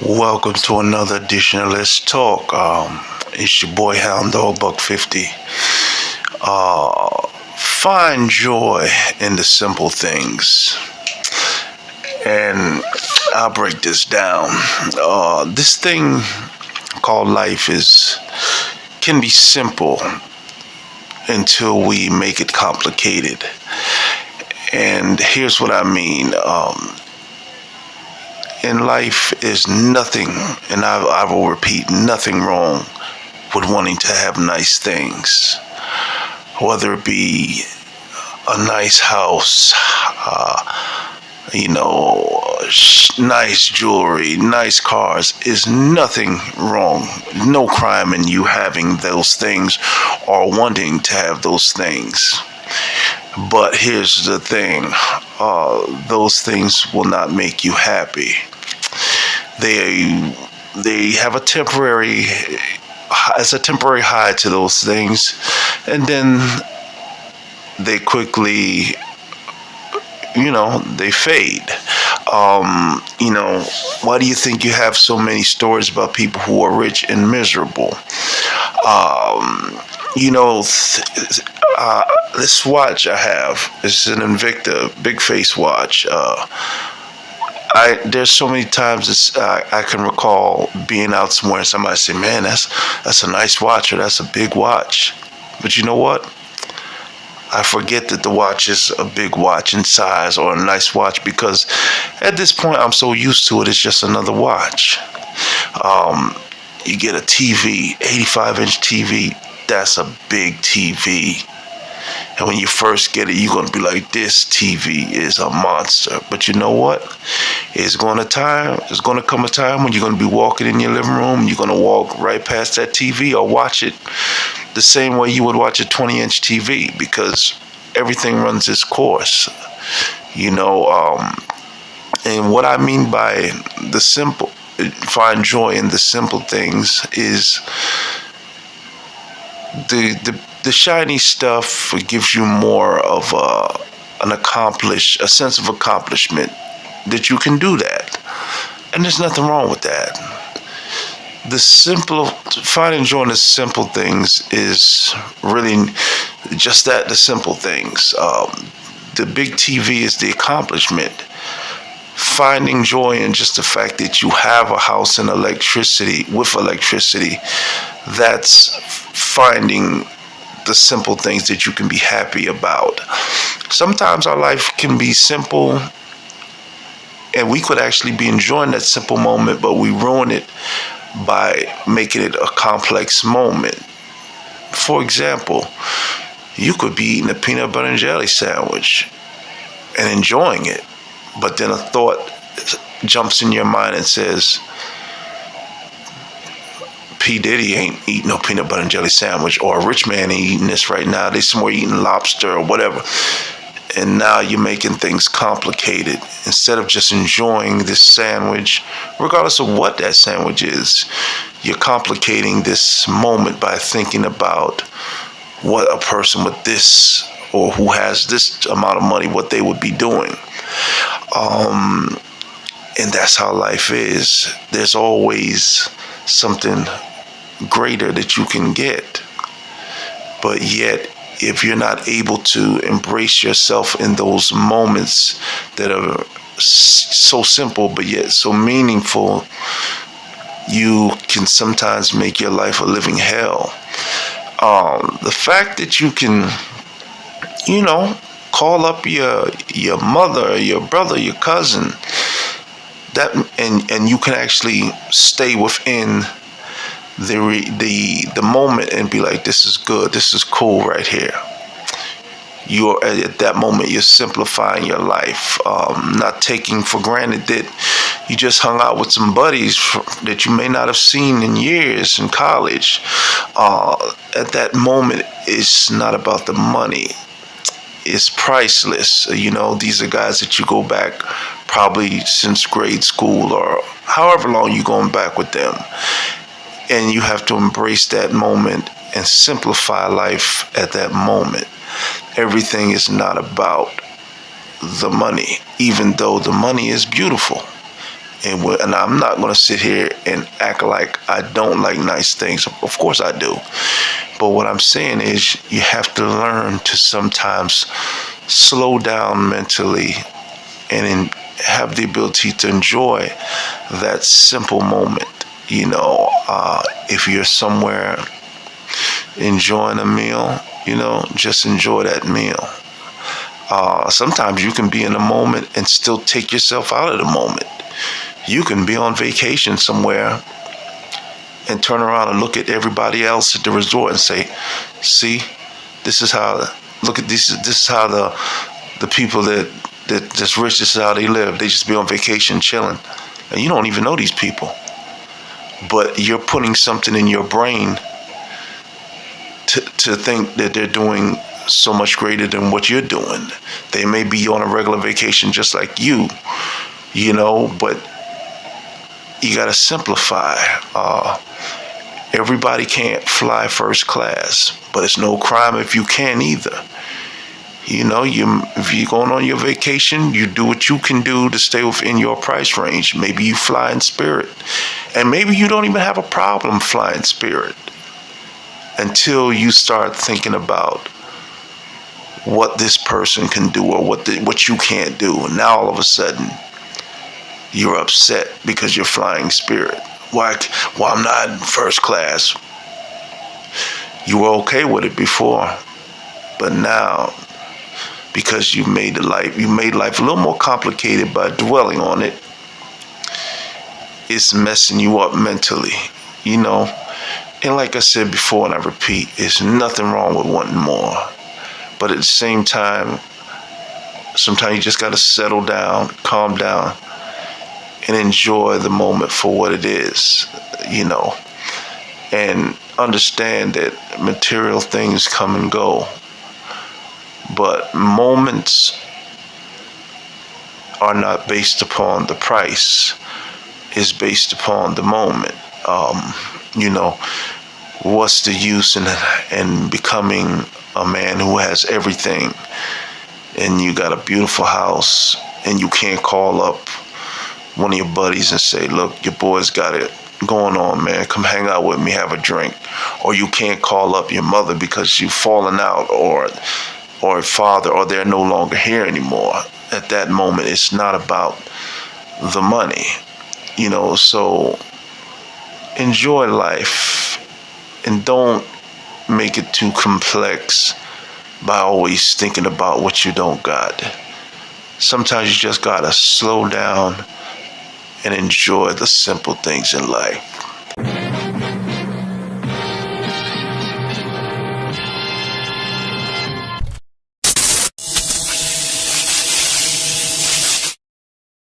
Welcome to another edition of Let's Talk. It's your boy Hound Dog Buck 50. Find joy in the simple things. And I'll break this down. This thing called life can be simple until we make it complicated. And here's what I mean. In life is nothing, and I will repeat, nothing wrong with wanting to have nice things, whether it be a nice house, nice jewelry, nice cars. Is nothing wrong. No crime in you having those things or wanting to have those things. But here's the thing, those things will not make you happy. They have a temporary high to those things, and then they quickly, they fade. Why do you think you have so many stories about people who are rich and miserable? This watch I have is an Invicta Big Face watch. There's so many times I can recall being out somewhere and somebody say, "Man, that's a nice watch," or "That's a big watch." But you know what? I forget that the watch is a big watch in size or a nice watch, because at this point I'm so used to it. It's just another watch. You get a TV, 85-inch TV. That's a big TV. And when you first get it, you're going to be like, this TV is a monster. But you know what? It's going to come a time when you're going to be walking in your living room and you're going to walk right past that TV or watch it the same way you would watch a 20-inch TV, because everything runs its course. And what I mean by find joy in the simple things is the shiny stuff gives you more of a sense of accomplishment, that you can do that, and there's nothing wrong with that. Finding joy in the simple things is really just that, the simple things. The big TV is the accomplishment. Finding joy in just the fact that you have a house and electricity, that's finding the simple things that you can be happy about. Sometimes our life can be simple, and we could actually be enjoying that simple moment, but we ruin it by making it a complex moment. For example, you could be eating a peanut butter and jelly sandwich and enjoying it, but then a thought jumps in your mind and says, P. Diddy ain't eating no peanut butter and jelly sandwich, or a rich man ain't eating this right now. They somewhere eating lobster or whatever. And now you're making things complicated. Instead of just enjoying this sandwich, regardless of what that sandwich is, you're complicating this moment by thinking about what a person with this, or who has this amount of money, what they would be doing. And that's how life is. There's always something greater that you can get. But yet, if you're not able to embrace yourself in those moments that are so simple but yet so meaningful, you can sometimes make your life a living hell. The fact that you can, call up your mother, your brother, your cousin, and you can actually stay within the moment and be like, this is good, this is cool right here. You're at that moment, you're simplifying your life, not taking for granted that you just hung out with some buddies that you may not have seen in years in college. At that moment, it's not about the money. It's priceless. These are guys that you go back probably since grade school or however long you're going back with them. And you have to embrace that moment and simplify life at that moment. Everything is not about the money, even though the money is beautiful. And I'm not going to sit here and act like I don't like nice things. Of course I do. But what I'm saying is you have to learn to sometimes slow down mentally and have the ability to enjoy that simple moment. If you're somewhere enjoying a meal, just enjoy that meal. Sometimes you can be in a moment and still take yourself out of the moment. You can be on vacation somewhere and turn around and look at everybody else at the resort and say, see, this is how, look at this is how the people that just rich, this is how they live. They just be on vacation chilling. And you don't even know these people. But you're putting something in your brain to think that they're doing so much greater than what you're doing. They may be on a regular vacation just like you, but you got to simplify. Everybody can't fly first class, but it's no crime if you can either. If you're going on your vacation, you do what you can do to stay within your price range. Maybe you fly in Spirit, and maybe you don't even have a problem flying Spirit until you start thinking about what this person can do or what you can't do. And now all of a sudden, you're upset because you're flying Spirit. Why I'm not in first class? You were okay with it before, but now, because you made life a little more complicated by dwelling on it, it's messing you up mentally, And like I said before, and I repeat, there's nothing wrong with wanting more. But at the same time, sometimes you just got to settle down, calm down, and enjoy the moment for what it is, and understand that material things come and go. But moments are not based upon the price. It's based upon the moment. What's the use in becoming a man who has everything, and you got a beautiful house, and you can't call up one of your buddies and say, look, your boy's got it going on, man, come hang out with me, have a drink. Or you can't call up your mother because you've fallen out, or a father, or they're no longer here anymore. At that moment, it's not about the money, so enjoy life and don't make it too complex by always thinking about what you don't got. Sometimes you just gotta slow down and enjoy the simple things in life.